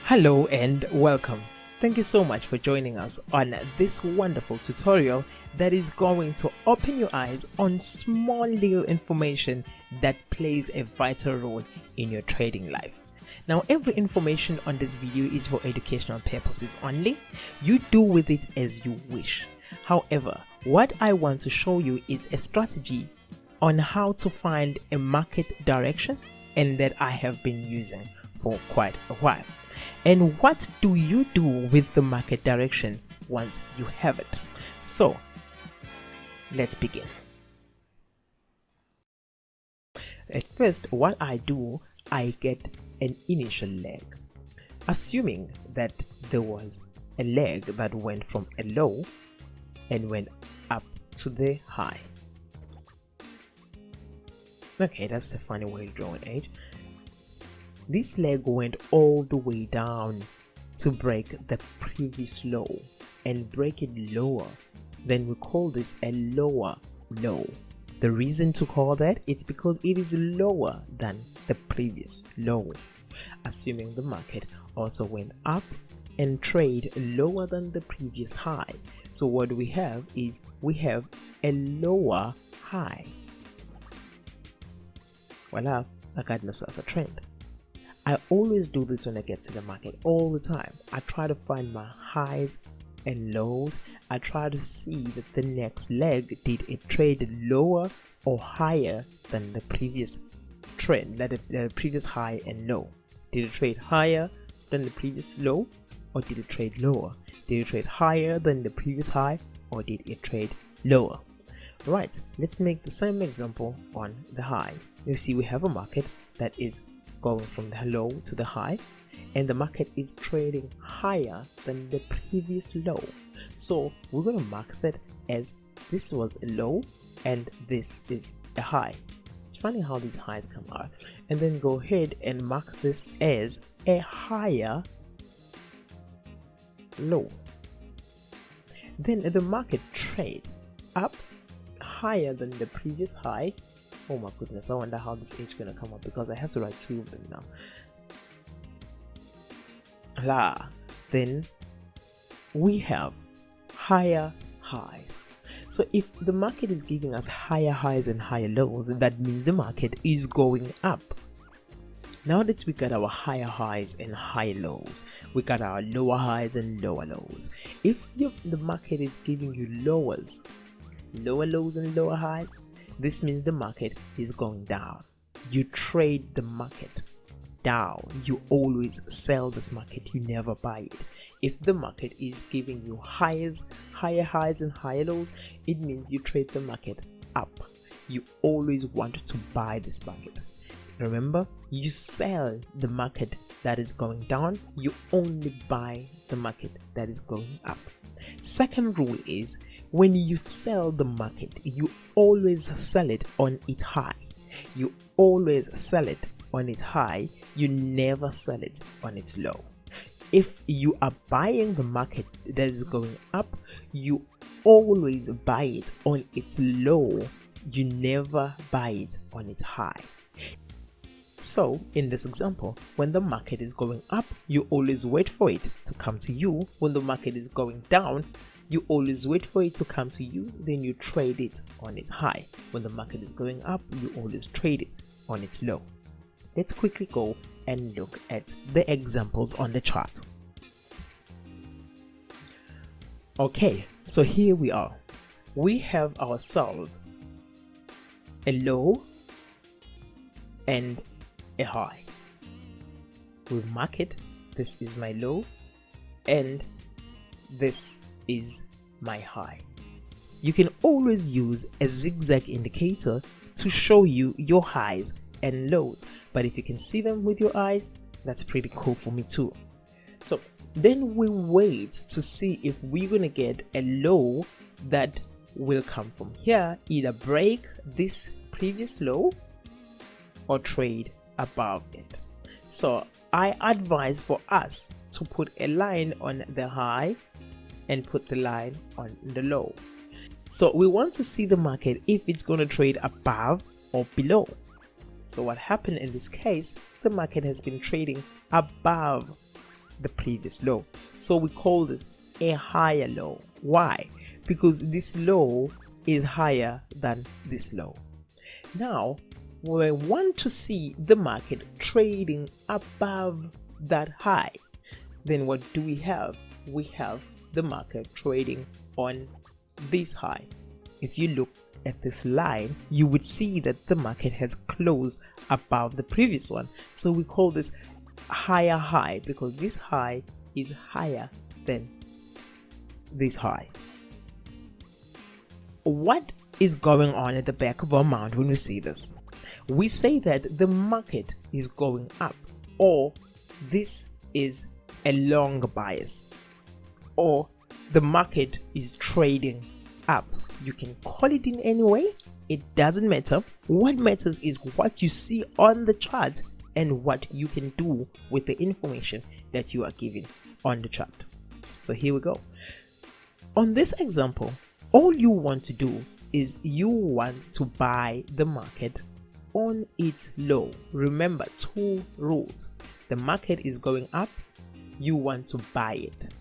Hello and welcome. Thank you so much for joining us on this wonderful tutorial that is going to open your eyes on small little information that plays a vital role in your trading life. Now, every information on this video is for educational purposes only. You do with it as you wish. However, what I want to show you is a strategy on how to find a market direction, and that I have been using for quite a while. And what do you do with the market direction once you have it? So let's begin. At first, what I do, I get an initial leg. Assuming that there was a leg that went from a low and went up to the high. Okay, that's a funny way to draw an edge. This leg went all the way down to break the previous low and break it lower. Then we call this a lower low. The reason to call that is because it is lower than the previous low. Assuming the market also went up and trade lower than the previous high. So what we have is we have a lower high. Voila, I got myself a trend. I always do this when I get to the market all the time. I try to find my highs and lows. I try to see that the next leg, did it trade lower or higher than the previous trend, that the previous high and low. Did it trade higher than the previous low, or did it trade lower? Did it trade higher than the previous high, or did it trade lower? Right, let's make the same example on the high. You see we have a market that is going from the low to the high, and the market is trading higher than the previous low. So we're going to mark that as this was a low and this is a high. It's funny how these highs come out. And then go ahead and mark this as a higher low. Then the market trades up higher than the previous high. Oh my goodness, I wonder how this edge is gonna come up, because I have to write two of them now. Then we have higher highs. So if the market is giving us higher highs and higher lows, that means the market is going up. Now that we got our higher highs and higher lows, we got our lower highs and lower lows. If the market is giving you lower lows and lower highs, this means the market is going down. You trade the market down. You always sell this market. You never buy it. If the market is giving you higher highs and higher lows, it means you trade the market up. You always want to buy this market. Remember, you sell the market that is going down. You only buy the market that is going up. Second rule is, when you sell the market, you always sell it on its high. You always sell it on its high. You never sell it on its low. If you are buying the market that is going up, you always buy it on its low. You never buy it on its high. So in this example, when the market is going up, you always wait for it to come to you. When the market is going down, you always wait for it to come to you, then you trade it on its high. When the market is going up, you always trade it on its low. Let's quickly go and look at the examples on the chart. Okay, so here we are. We have ourselves a low and a high. We mark it. This is my low and this is my high. You can always use a zigzag indicator to show you your highs and lows, but if you can see them with your eyes, that's pretty cool for me too. So then we wait to see if we're gonna get a low that will come from here, either break this previous low or trade above it. So I advise for us to put a line on the high and put the line on the low. So we want to see the market if it's going to trade above or below. So what happened in this case, the market has been trading above the previous low. So we call this a higher low. Why? Because this low is higher than this low. Now, we want to see the market trading above that high. Then what do we have? We have the market trading on this high. If you look at this line, you would see that the market has closed above the previous one. So we call this higher high because this high is higher than this high. What is going on at the back of our mind when we see this? We say that the market is going up, or this is a long bias, or the market is trading up. You can call it in any way, it doesn't matter. What matters is what you see on the chart and what you can do with the information that you are given on the chart. So here we go. On this example, all you want to do is you want to buy the market on its low. Remember, 2 rules. The market is going up, you want to buy it,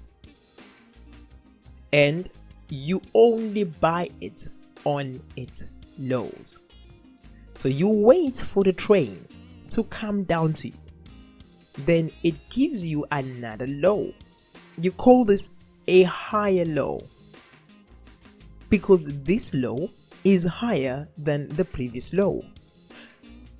and you only buy it on its lows. So you wait for the train to come down to you, then it gives you another low. You call this a higher low because this low is higher than the previous low.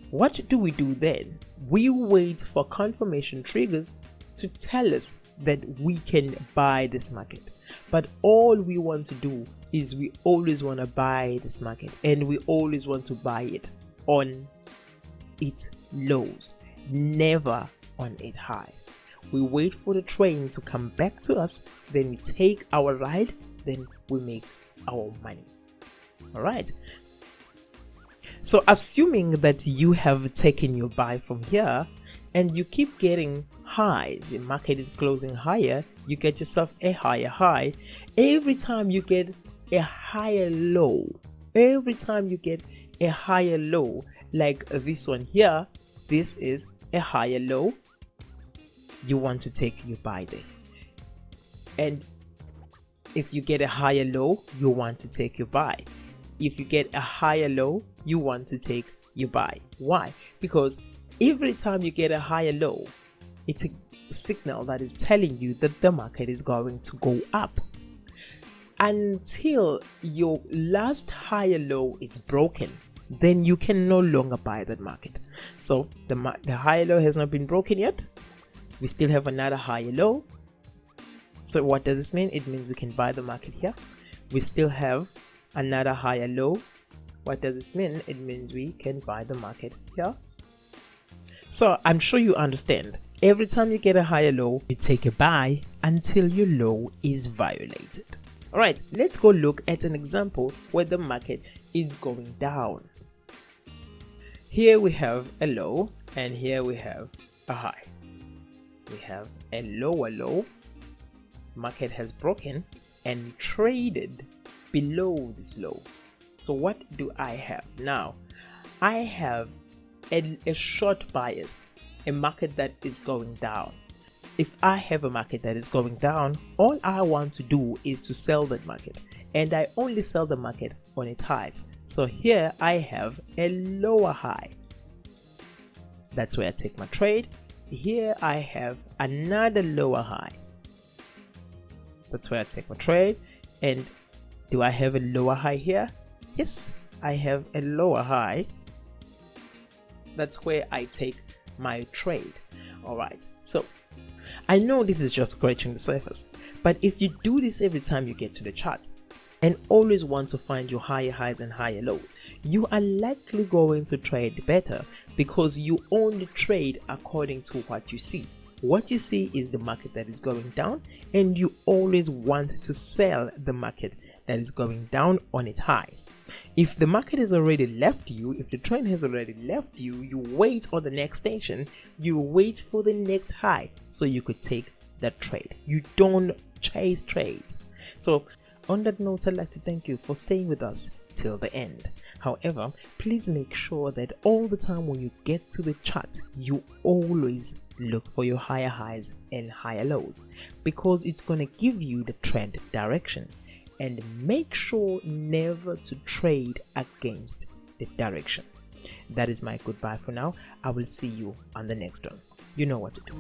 What do we do then? We wait for confirmation triggers to tell us that we can buy this market. But all we want to do is we always want to buy this market, and we always want to buy it on its lows, never on its highs. We wait for the train to come back to us, then we take our ride, then we make our money. All right. So assuming that you have taken your buy from here and you keep getting highs, the market is closing higher, you get yourself a higher high. Every time you get a higher low, every time you get a higher low, like this one here, this is a higher low, you want to take your buy there. And if you get a higher low, you want to take your buy. If you get a higher low, you want to take your buy. Why? Because every time you get a higher low, it's a signal that is telling you that the market is going to go up until your last higher low is broken. Then you can no longer buy that market. So the higher low has not been broken yet. We still have another higher low. So what does this mean? It means we can buy the market here. We still have another higher low. What does this mean? It means we can buy the market here. So I'm sure you understand. Every time you get a higher low, you take a buy until your low is violated. All right, let's go look at an example where the market is going down. Here we have a low and here we have a high. We have a lower low. Market has broken and traded below this low. So what do I have now? I have a short bias, a market that is going down. If I have a market that is going down, all I want to do is to sell that market, and I only sell the market on its highs. So here I have a lower high. That's where I take my trade. Here I have another lower high. That's where I take my trade. And do I have a lower high here? Yes, I have a lower high. That's where I take my trade. All right, so I know this is just scratching the surface, but if you do this every time you get to the chart and always want to find your higher highs and higher lows, you are likely going to trade better because you only trade according to what you see. What you see is the market that is going down, and you always want to sell the market that is going down on its highs. If the market has already left you, if the trend has already left you, you wait on the next station, you wait for the next high so you could take that trade. You don't chase trades. So on that note, I'd like to thank you for staying with us till the end. However, please make sure that all the time when you get to the chart, you always look for your higher highs and higher lows, because it's going to give you the trend direction. And make sure never to trade against the direction. That is my goodbye for now. I will see you on the next one. You know what to do.